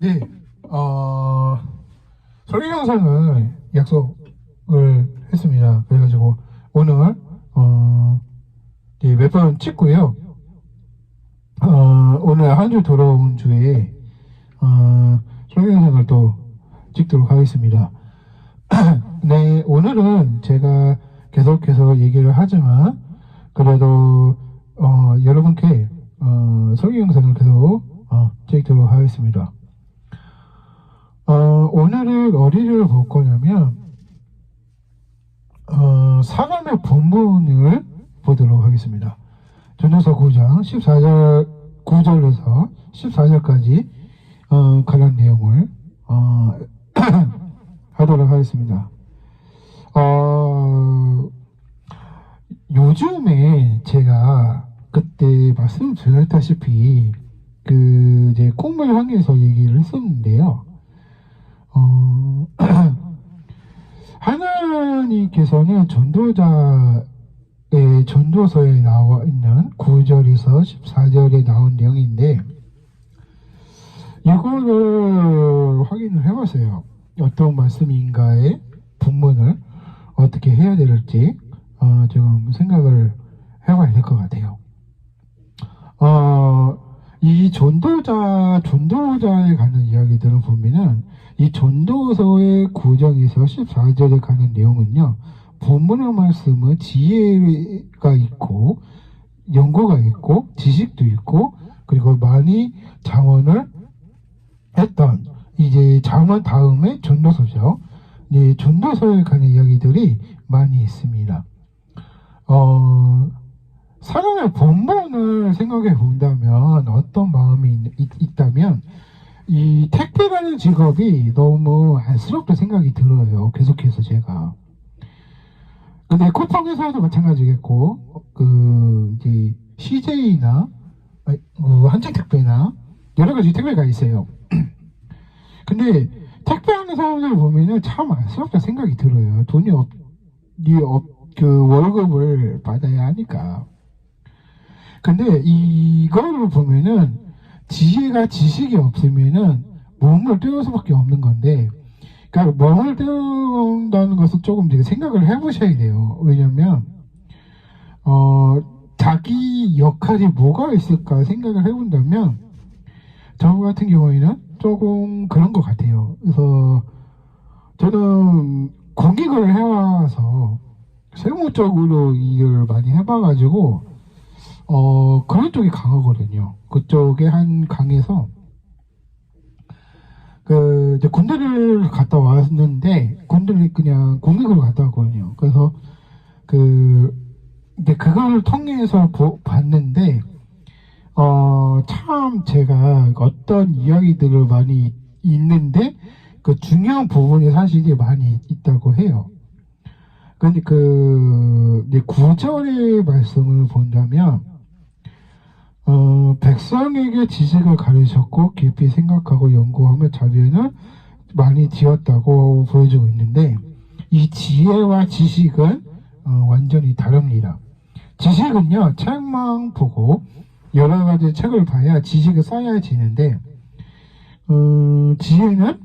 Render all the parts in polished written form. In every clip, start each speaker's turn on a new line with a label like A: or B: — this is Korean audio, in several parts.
A: 네, 설계 영상을 약속을 했습니다. 그래가지고 오늘 네, 몇 번 찍고요. 오늘 한 주 돌아온 주에 설계 영상을 또 찍도록 하겠습니다. 네, 오늘은 제가 계속해서 얘기를 하지만 그래도 여러분께 설계 영상을 계속 찍도록 하겠습니다. 오늘은 어디를 볼 거냐면, 사람의 본문을 보도록 하겠습니다. 전도서 9장 14절, 9절에서 14절까지, 관련 내용을, 하도록 하겠습니다. 요즘에 제가 그때 말씀드렸다시피, 이제 콧물 향해서 얘기를 했었는데요. 하나님께서는 전도자의 전도서에 나와 있는 9절에서 14절에 나온 내용인데, 이거를 확인을 해봤어요. 어떤 말씀인가의 본문을 어떻게 해야 될지, 지금 생각을 해봐야 될 것 같아요. 이 전도자에 관한 이야기들을 보면은, 이 전도서의 9장에서 14절에 관한 내용은요, 본문의 말씀은 지혜가 있고, 연구가 있고, 지식도 있고, 그리고 많이 자원을 했던, 이제 자원 다음에 전도서죠. 네, 전도서에 관한 이야기들이 많이 있습니다. 사람의 본문을 생각해 본다면 어떤 마음이 있다면 이 택배라는 직업이 너무 안쓰럽다 생각이 들어요. 계속해서 제가. 근데 쿠팡에서도 마찬가지겠고 이제 CJ나 한정택배나 여러 가지 택배가 있어요. 근데 택배하는 사람들 보면은 참 안쓰럽다 생각이 들어요. 돈이 월급을 받아야 하니까. 근데 이거를 보면은 지식이 없으면은 몸을 때울 수밖에 없는 건데, 그러니까 몸을 때운다는 것을 조금 되게 생각을 해보셔야 돼요. 왜냐면 자기 역할이 뭐가 있을까 생각을 해본다면 저 같은 경우에는 조금 그런 것 같아요. 그래서 저는 공익을 해와서 세무적으로 일을 많이 해봐가지고 그런 쪽이 강하거든요. 그쪽에 한 강에서, 이제 군대를 갔다 왔는데, 군대를 그냥 공익으로 갔다 왔거든요. 그래서, 이제 그걸 통해서 봤는데, 참 제가 어떤 이야기들을 많이 있는데, 그 중요한 부분이 사실이 많이 있다고 해요. 근데 이제 9절의 말씀을 본다면, 백성에게 지식을 가르쳤고 깊이 생각하고 연구하며 자비는 많이 지었다고 보여주고 있는데, 이 지혜와 지식은 완전히 다릅니다. 지식은요, 책만 보고 여러 가지 책을 봐야 지식을 쌓여지는데, 지혜는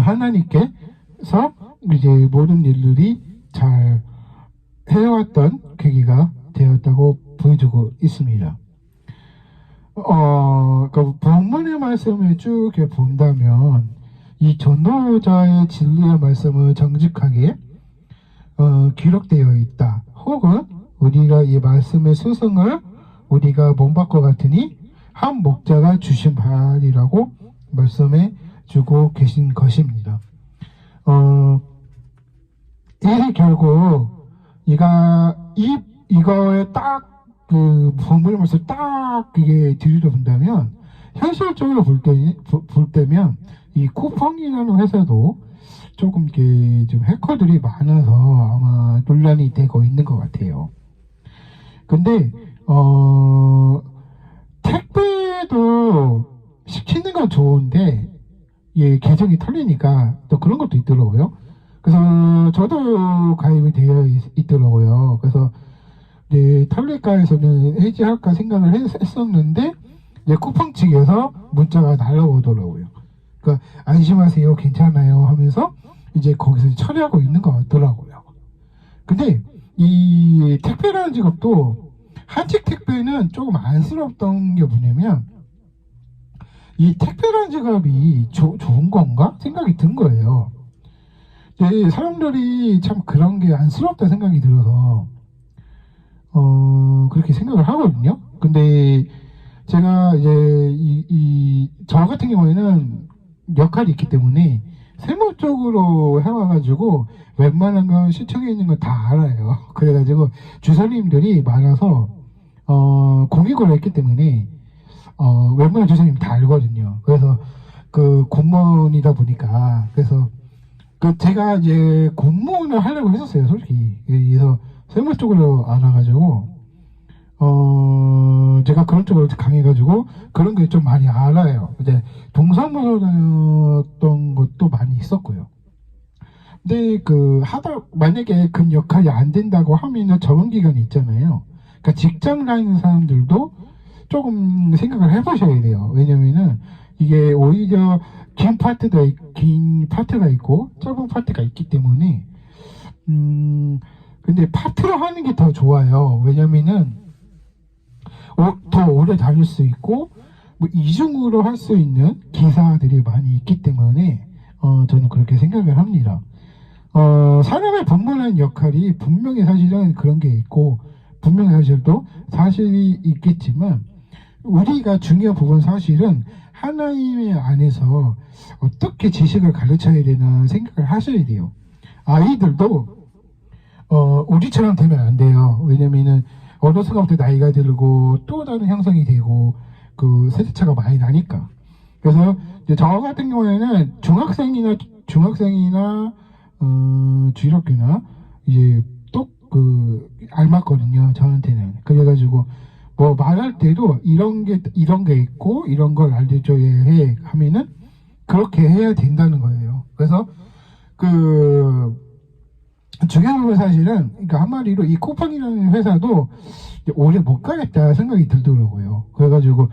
A: 하나님께서 이제 모든 일들이 잘 해왔던 계기가 되었다고 보여주고 있습니다. 본문의 말씀을 쭉 본다면 이 전도자의 진리의 말씀은 정직하게 기록되어 있다. 혹은 우리가 이 말씀의 스승을 우리가 몸받고 같으니 한 목자가 주신 바이라고 말씀해 주고 계신 것입니다. 이게 결국 이거에 딱 본문의 말씀 딱 그게 들여다본다면 현실적으로 볼 때면 이 쿠팡이라는 회사도 조금 좀 해커들이 많아서 아마 논란이 되고 있는 것 같아요. 근데 택배도 시키는 건 좋은데 계정이 털리니까 또 그런 것도 있더라고요. 그래서 저도 가입이 되어 있더라고요. 그래서 털릴까에서는 해지할까 생각을 했었는데 이제 쿠팡 측에서 문자가 날라오더라고요. 그러니까 안심하세요, 괜찮아요 하면서 이제 거기서 처리하고 있는 것 같더라고요. 근데 이 택배라는 직업도 한식 택배는 조금 안쓰럽던 게 뭐냐면 이 택배라는 직업이 좋은 건가 생각이 든 거예요. 이제 사람들이 참 그런 게 안쓰럽다 생각이 들어서 그렇게 생각을 하거든요. 근데 제가 이제 저 같은 경우에는 역할이 있기 때문에 세무 쪽으로 해와가지고 웬만한 건 시청에 있는 건 다 알아요. 그래가지고 주사님들이 많아서 공익을 했기 때문에 웬만한 주사님 다 알거든요. 그래서 그 공무원이다 보니까 그래서 그 제가 이제 공무원을 하려고 했었어요, 솔직히. 그래서 세무 쪽으로 알아가지고 제가 그런 쪽으로 강해가지고 그런 게 좀 많이 알아요. 이제 동사무소 다녔던 것도 많이 있었고요. 근데 만약에 그 역할이 안 된다고 하면은 적응 기간이 있잖아요. 그러니까 직장 다니는 사람들도 조금 생각을 해보셔야 돼요. 왜냐면은 이게 오히려 긴 파트가 있고 짧은 파트가 있기 때문에 근데 파트로 하는 게 더 좋아요. 왜냐면은 더 오래 다닐 수 있고 뭐 이중으로 할 수 있는 기사들이 많이 있기 때문에 저는 그렇게 생각을 합니다. 사람의 본분한 역할이 분명히 사실은 그런 게 있고 분명히 사실도 사실이 있겠지만 우리가 중요한 부분 사실은 하나님의 안에서 어떻게 지식을 가르쳐야 되나 생각을 하셔야 돼요. 아이들도 우리처럼 되면 안 돼요. 왜냐면은 어려서부터 나이가 들고 또 다른 형성이 되고 그 세대차가 많이 나니까. 그래서 이제 저 같은 경우에는 중학생이나 주일학교나 이제 또 알맞거든요. 저한테는. 그래가지고 뭐 말할 때도 이런 게 있고 이런 걸 알려줘야 해 하면은 그렇게 해야 된다는 거예요. 그래서 중요한 건 사실은 그러니까 한마디로 이 쿠팡이라는 회사도 오래 못 가겠다 생각이 들더라고요. 그래가지고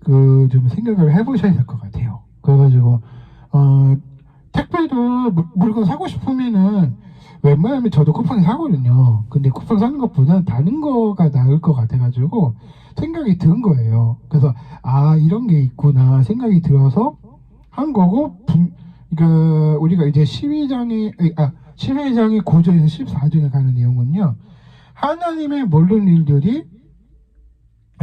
A: 좀 생각을 해보셔야 될 것 같아요. 그래가지고 택배도 물건 사고 싶으면은 웬만하면 저도 쿠팡에 사거든요. 근데 쿠팡 사는 것보다 다른 거가 나을 것 같아가지고 생각이 든 거예요. 그래서 이런 게 있구나 생각이 들어서 한 거고 그러니까 우리가 이제 12장의 9절에서 14절에 가는 내용은요. 하나님의 모든 일들이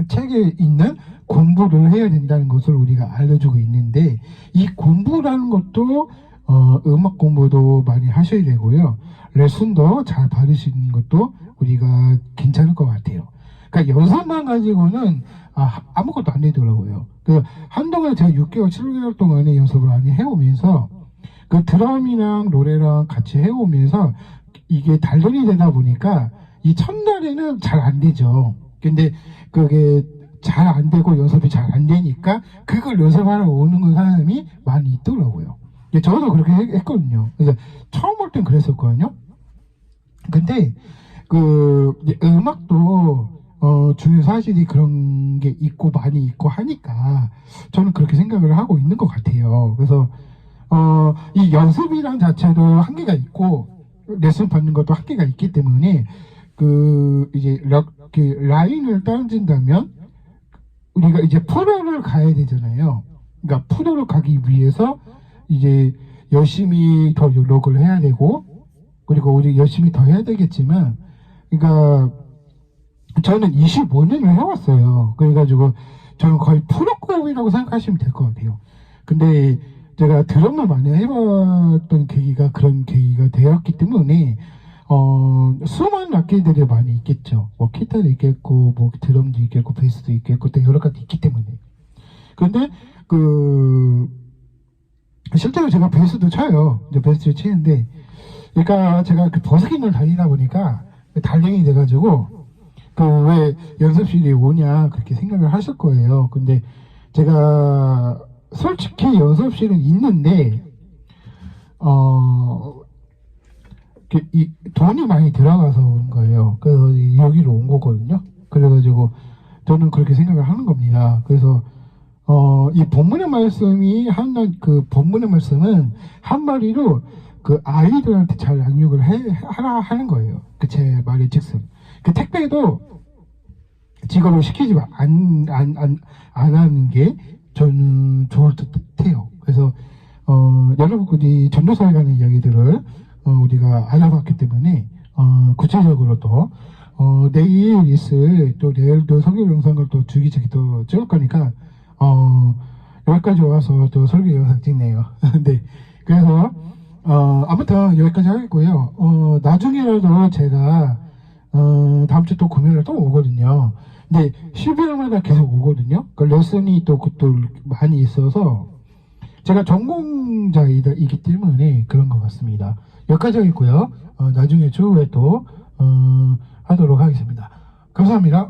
A: 책에 있는 공부를 해야 된다는 것을 우리가 알려주고 있는데 이 공부라는 것도 음악 공부도 많이 하셔야 되고요. 레슨도 잘 받으시는 것도 우리가 괜찮을 것 같아요. 그러니까 연습만 가지고는 아무것도 안 되더라고요. 한동안 제가 6개월, 7개월 동안에 연습을 많이 해오면서 그 드럼이랑 노래랑 같이 해오면서 이게 단련이 되다 보니까 이 첫날에는 잘 안 되죠. 근데 그게 잘 안 되고 연습이 잘 안 되니까 그걸 연습하러 오는 사람이 많이 있더라고요. 저도 그렇게 했거든요. 그래서 처음 올 땐 그랬었거든요. 근데 음악도 중요한 사실이 그런 게 있고 많이 있고 하니까 저는 그렇게 생각을 하고 있는 것 같아요. 그래서 이 연습이란 자체도 한계가 있고 레슨 받는 것도 한계가 있기 때문에 이제 라인을 따진다면 우리가 이제 프로를 가야 되잖아요. 그러니까 프로를 가기 위해서 이제 열심히 더 노력을 해야 되고 그리고 우리 열심히 더 해야 되겠지만 그러니까 저는 25년을 해왔어요. 그래가지고 저는 거의 프로급이라고 생각하시면 될 것 같아요. 근데 제가 드럼을 많이 해봤던 그런 계기가 되었기 때문에 수많은 악기들이 많이 있겠죠. 뭐 기타도 있겠고 뭐 드럼도 있겠고 베이스도 있겠고 또 여러 가지 있기 때문에. 그런데 실제로 제가 베이스도 쳐요. 이제 베이스를 치는데 그러니까 제가 버스킹을 다니다 보니까 단련이 돼가지고 왜 연습실이 오냐 그렇게 생각을 하실 거예요. 근데 제가 솔직히 연습실은 있는데 돈이 많이 들어가서 온 거예요. 그래서 여기로 온 거거든요. 그래가지고 저는 그렇게 생각을 하는 겁니다. 그래서 이 본문의 말씀이 그 본문의 말씀은 한마디로 그 아이들한테 잘 양육을 하라 하는 거예요. 그 제 말의 즉슨. 그 택배도 직업을 시키지 안 하는 게 저는 좋을 듯 해요. 그래서 여러분들이 전도사에 관한 이야기들을 우리가 알아봤기 때문에 구체적으로 내일 있을 또 내일도 설교 영상을 또 주기적이 또 찍을 거니까 여기까지 와서 또 설교 영상 찍네요. 네, 그래서 아무튼 여기까지 하겠고요. 나중에라도 제가 다음 주 또 금요일에 또 오거든요. 근데 12월마다 계속 오거든요. 그 레슨이 또 많이 있어서 제가 전공자이기 때문에 그런 것 같습니다. 여기까지 하겠고요. 나중에 추후에 또 하도록 하겠습니다. 감사합니다.